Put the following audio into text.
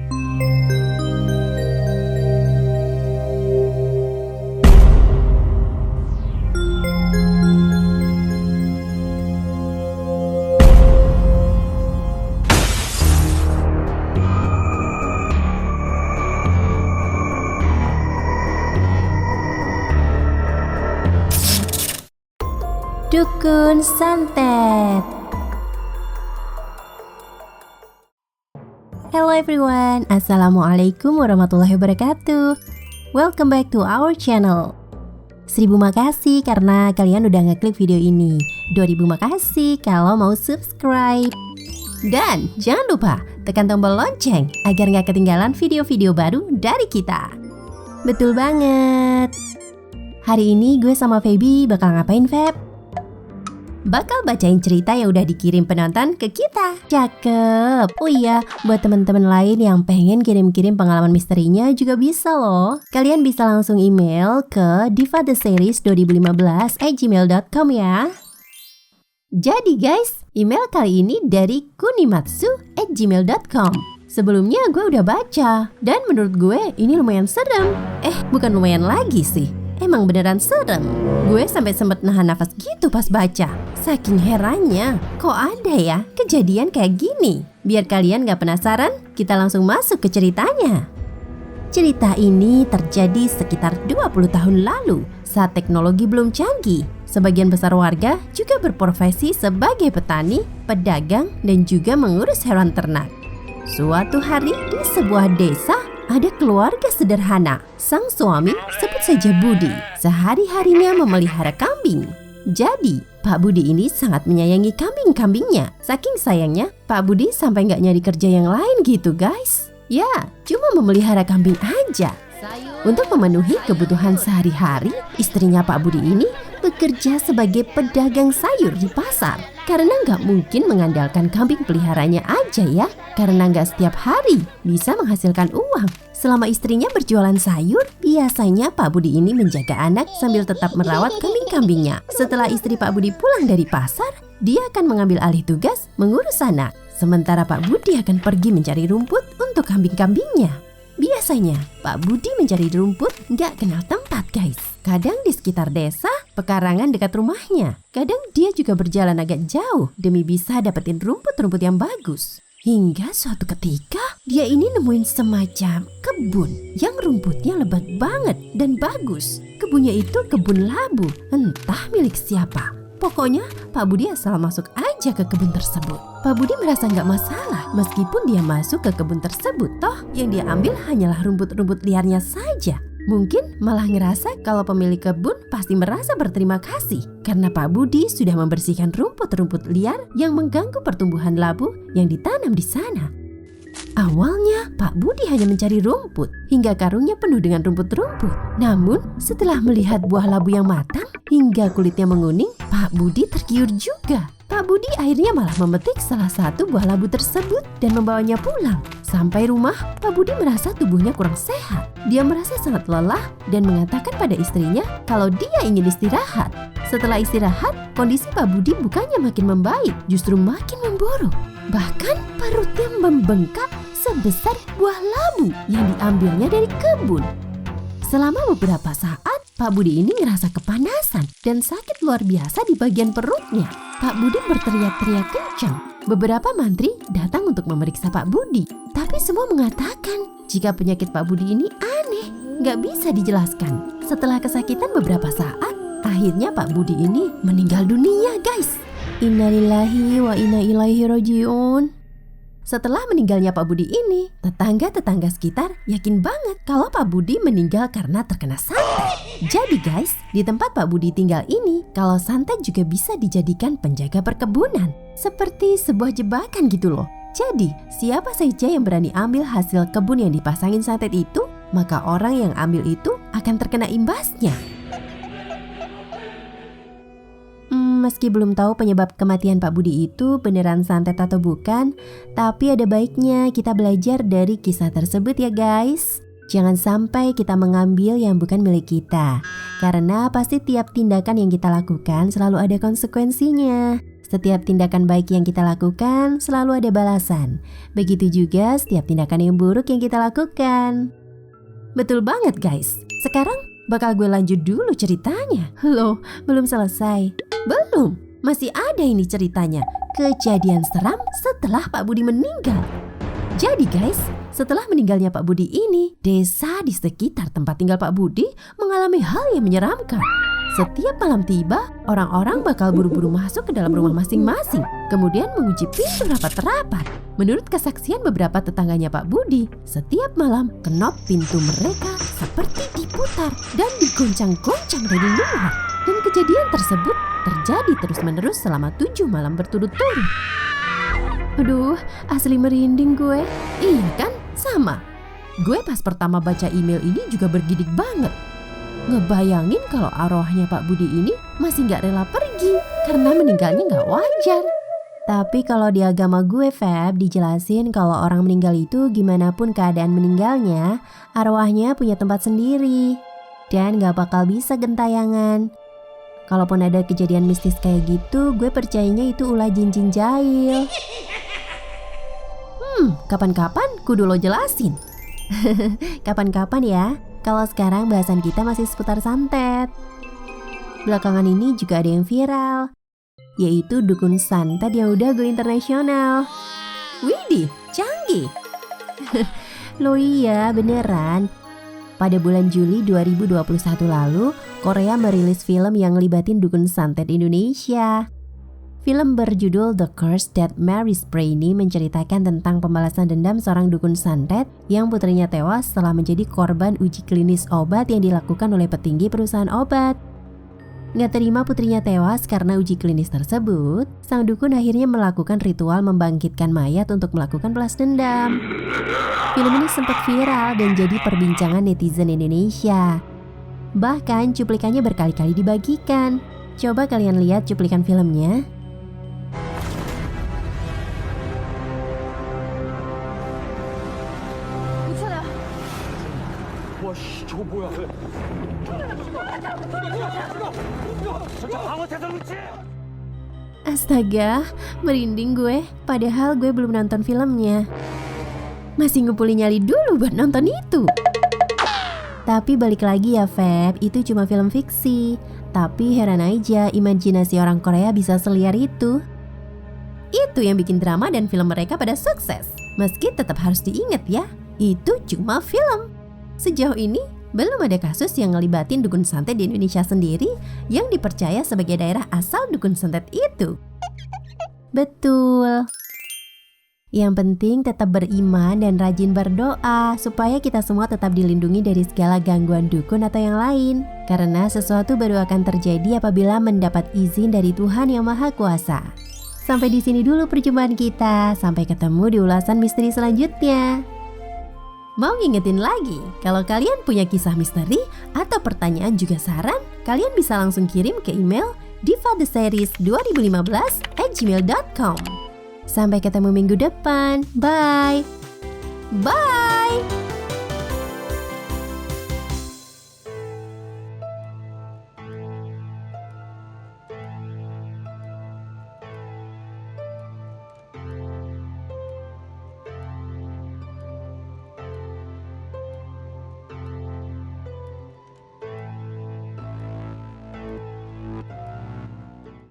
Dukun Santet. Hello everyone, Assalamualaikum warahmatullahi wabarakatuh. Welcome back to our channel. 1000 makasih karena kalian udah ngeklik video ini. 2000 makasih kalau mau subscribe. Dan jangan lupa tekan tombol lonceng agar gak ketinggalan video-video baru dari kita. Betul banget. Hari ini gue sama Feby bakal ngapain, Feb? Bakal bacain cerita yang udah dikirim penonton ke kita. Cakep. Oh iya, buat teman-teman lain yang pengen kirim-kirim pengalaman misterinya juga bisa loh. Kalian bisa langsung email ke divatheseries2015@gmail.com ya. Jadi guys, email kali ini dari kunimatsu@gmail.com. Sebelumnya gue udah baca dan menurut gue ini lumayan serem. Bukan lumayan lagi sih. Emang beneran serem. Gue sampai sempet nahan nafas gitu pas baca. Saking herannya, kok ada ya kejadian kayak gini? Biar kalian gak penasaran, kita langsung masuk ke ceritanya. Cerita ini terjadi sekitar 20 tahun lalu saat teknologi belum canggih. Sebagian besar warga juga berprofesi sebagai petani, pedagang, dan juga mengurus hewan ternak. Suatu hari di sebuah desa, ada keluarga sederhana. Sang suami, sebut saja Budi, sehari-harinya memelihara kambing. Jadi, Pak Budi ini sangat menyayangi kambing-kambingnya. Saking sayangnya, Pak Budi sampai nggak nyari kerja yang lain gitu guys. Ya, cuma memelihara kambing aja. Untuk memenuhi kebutuhan sehari-hari, istrinya Pak Budi ini bekerja sebagai pedagang sayur di pasar. Karena nggak mungkin mengandalkan kambing peliharanya aja ya. Karena nggak setiap hari bisa menghasilkan uang. Selama istrinya berjualan sayur, biasanya Pak Budi ini menjaga anak sambil tetap merawat kambing-kambingnya. Setelah istri Pak Budi pulang dari pasar, dia akan mengambil alih tugas mengurus anak. Sementara Pak Budi akan pergi mencari rumput untuk kambing-kambingnya. Biasanya Pak Budi mencari rumput nggak kenal tempat guys. Kadang di sekitar desa, pekarangan dekat rumahnya. Kadang dia juga berjalan agak jauh demi bisa dapetin rumput-rumput yang bagus. Hingga suatu ketika, dia ini nemuin semacam kebun yang rumputnya lebat banget dan bagus. Kebunnya itu kebun labu, entah milik siapa. Pokoknya Pak Budi asal masuk aja ke kebun tersebut. Pak Budi merasa nggak masalah meskipun dia masuk ke kebun tersebut. Toh yang dia ambil hanyalah rumput-rumput liarnya saja. Mungkin malah ngerasa kalau pemilik kebun pasti merasa berterima kasih karena Pak Budi sudah membersihkan rumput-rumput liar yang mengganggu pertumbuhan labu yang ditanam di sana. Awalnya Pak Budi hanya mencari rumput hingga karungnya penuh dengan rumput-rumput. Namun setelah melihat buah labu yang matang hingga kulitnya menguning, Pak Budi tergiur juga. Pak Budi akhirnya malah memetik salah satu buah labu tersebut dan membawanya pulang. Sampai rumah, Pak Budi merasa tubuhnya kurang sehat. Dia merasa sangat lelah dan mengatakan pada istrinya kalau dia ingin istirahat. Setelah istirahat, kondisi Pak Budi bukannya makin membaik, justru makin memburuk. Bahkan perutnya membengkak sebesar buah labu yang diambilnya dari kebun. Selama beberapa saat, Pak Budi ini ngerasa kepanasan dan sakit luar biasa di bagian perutnya. Pak Budi berteriak-teriak kencang. Beberapa mantri datang untuk memeriksa Pak Budi. Tapi semua mengatakan jika penyakit Pak Budi ini aneh, nggak bisa dijelaskan. Setelah kesakitan beberapa saat, akhirnya Pak Budi ini meninggal dunia guys. Innalillahi wa inna ilaihi rajiun. Setelah meninggalnya Pak Budi ini, tetangga-tetangga sekitar yakin banget kalau Pak Budi meninggal karena terkena santet. Jadi guys, di tempat Pak Budi tinggal ini, kalau santet juga bisa dijadikan penjaga perkebunan. Seperti sebuah jebakan gitu loh. Jadi, siapa saja yang berani ambil hasil kebun yang dipasangin santet itu, maka orang yang ambil itu akan terkena imbasnya. Meski belum tahu penyebab kematian Pak Budi itu beneran santet atau bukan, tapi ada baiknya kita belajar dari kisah tersebut ya guys. Jangan sampai kita mengambil yang bukan milik kita, karena pasti tiap tindakan yang kita lakukan selalu ada konsekuensinya. Setiap tindakan baik yang kita lakukan selalu ada balasan. Begitu juga setiap tindakan yang buruk yang kita lakukan. Betul banget guys. Sekarang bakal gue lanjut dulu ceritanya. Loh, belum selesai. Belum, masih ada ini ceritanya. Kejadian seram setelah Pak Budi meninggal. Jadi guys, setelah meninggalnya Pak Budi ini, desa di sekitar tempat tinggal Pak Budi mengalami hal yang menyeramkan. Setiap malam tiba, orang-orang bakal buru-buru masuk ke dalam rumah masing-masing, kemudian mengunci pintu rapat-rapat. Menurut kesaksian beberapa tetangganya Pak Budi, setiap malam kenop pintu mereka seperti diputar dan digoncang-goncang dari luar. Dan kejadian tersebut terjadi terus-menerus selama 7 malam berturut-turut. Aduh, asli merinding gue. Iya kan? Sama. Gue pas pertama baca email ini juga bergidik banget. Ngebayangin kalau arwahnya Pak Budi ini masih gak rela pergi karena meninggalnya gak wajar. Tapi kalau di agama gue, Feb, dijelasin kalau orang meninggal itu gimana pun keadaan meninggalnya, arwahnya punya tempat sendiri dan gak bakal bisa gentayangan. Kalaupun ada kejadian mistis kayak gitu, gue percayanya itu ulah jin-jin jahil. Kapan-kapan kudu lo jelasin. Kapan-kapan ya. Kalau sekarang bahasan kita masih seputar santet. Belakangan ini juga ada yang viral, yaitu dukun santet yang udah go internasional. Widih, canggih. Loh iya, beneran. Pada bulan Juli 2021 lalu, Korea merilis film yang ngelibatin dukun santet Indonesia. Film berjudul The Curse That Mary Spray ini menceritakan tentang pembalasan dendam seorang dukun santet yang putrinya tewas setelah menjadi korban uji klinis obat yang dilakukan oleh petinggi perusahaan obat. Nggak terima putrinya tewas karena uji klinis tersebut, sang dukun akhirnya melakukan ritual membangkitkan mayat untuk melakukan balas dendam. Film ini sempat viral dan jadi perbincangan netizen Indonesia. Bahkan cuplikannya berkali-kali dibagikan. Coba kalian lihat cuplikan filmnya. 저거 뭐야? Astaga, merinding gue. Padahal gue belum nonton filmnya. Masih ngumpulin nyali dulu buat nonton itu. Tapi balik lagi ya Feb, itu cuma film fiksi. Tapi heran aja imajinasi orang Korea bisa seliar itu. Itu yang bikin drama dan film mereka pada sukses. Meski tetap harus diingat ya, itu cuma film. Sejauh ini, belum ada kasus yang ngelibatin dukun santet di Indonesia sendiri yang dipercaya sebagai daerah asal dukun santet itu. Betul. Yang penting tetap beriman dan rajin berdoa supaya kita semua tetap dilindungi dari segala gangguan dukun atau yang lain. Karena sesuatu baru akan terjadi apabila mendapat izin dari Tuhan Yang Maha Kuasa. Sampai di sini dulu perjumpaan kita. Sampai ketemu di ulasan misteri selanjutnya. Mau ngingetin lagi, kalau kalian punya kisah misteri atau pertanyaan juga saran, kalian bisa langsung kirim ke email divatheseries2015@gmail.com. Sampai ketemu minggu depan. Bye. Bye.